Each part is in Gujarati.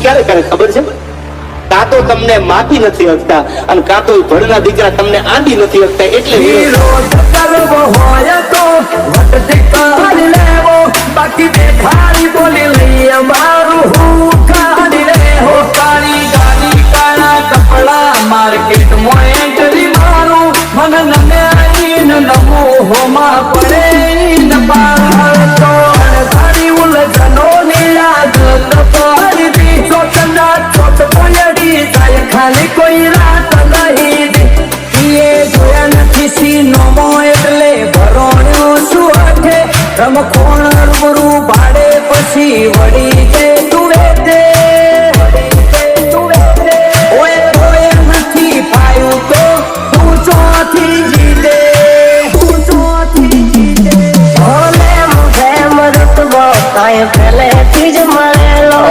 ક્યારે કરે ખબર છે? કાં તો તમને માપી નથી શકતા અને કાં તો ભણના દીકરા તમને આંદી નથી શકતા. એટલે વિરોધ કરવો હોય તો વટથી કરી લેવો, બાકી દેખાડી બોલી લઈએ મારું હું કાઢી લેવો. કાળી ગાડી કાળા કપડા માર્કેટમાં એન્ટ્રી મારું, મને નમે આવીને નમો હોમાં પડે ન પાર તો અણધારી ઉલઝનોની યાદ તપાડી દી. ચોટના ચોટ પોયડી જાય ખાલી કોઈ રાત નહીં દી. એ જોયા નથી સીનોમો એટલે ભરોણ્યો શું આખે રમખોણ રૂબરૂ ભાડે પછી વળી જે તું વેતે નથી પાયું તો તું ચોથી જીતે. ભલે મુખે મરતબો કાંઈ પહેલેથી જ મળેલો,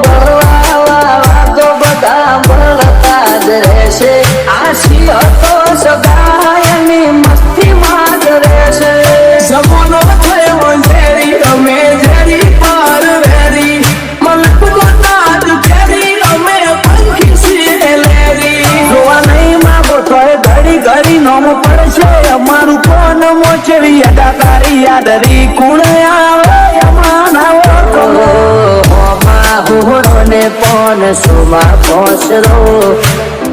ભણવા તો બધા ભણતા જ રહેશે. આશી હતો સગાયની મસ્તીમાં જ રહેશે. જમાનો થયો ઝેરી અમે ઝેરી પાર વેરી, મલકનો તાજ ફેરી અમે પંખી છીએ લેરી. જોવા નહીં માગો તોય ઘડી ઘડી નોમ પડશે અમારું કોણ મોચવી અદાકારી યાદરી કુણ આવે અમાન આવો હોરો ને પોન સુમા પોસરો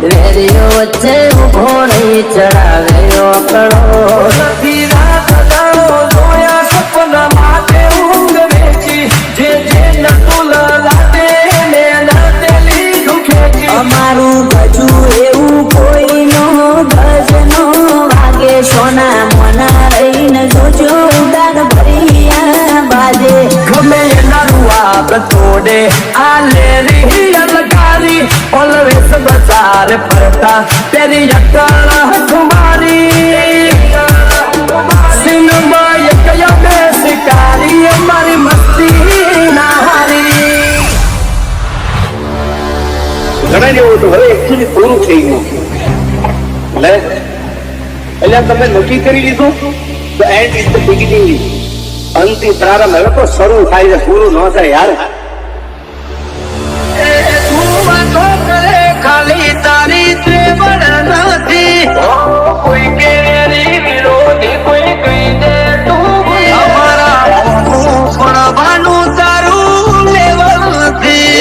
વેરીઓ વચ્ચે ઉભો નહીં ચડાવે ઓકળો. નથી રાત દાડો જોયા સપના માટે ઊંઘ વેચી, જે જે નતું લાટે ને નાતે લીધું ખેંચી. અમારું બાજુ એવું કોઈ નો ભજનો વાગે, સોના મોના રહીને જોજો ઉડાન ભરિયા બાજે. ગમે એનારું આપ તોડે આ લેરી અલગારી, ઓલવેસ બજાર ફરતા તેરી અકળ હકમારી. સિનેમા કયા બે શિકારી અમારી મસ્તી ના હારી. ઘણા જેવું હતું હવે એકચુઅલી પૂરું થઈ ગયું. એટલે તમે નક્કી કરી લીધું તો એન્ડ ઇઝ ધ બિગિનિંગ. અંતિમ પ્રારંભ હવે તો શરૂ થાય છે, પૂરું ન થાય યાર. ખાલી તારી ત્રેવડ નથી, કોઈ કેરી વિરોધી કોઈ કહી દે તું અમારા ભણવાનું તારું લેવલ નથી.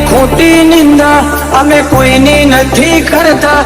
ખોટી નિંદા અમે કોઈની નથી કરતા.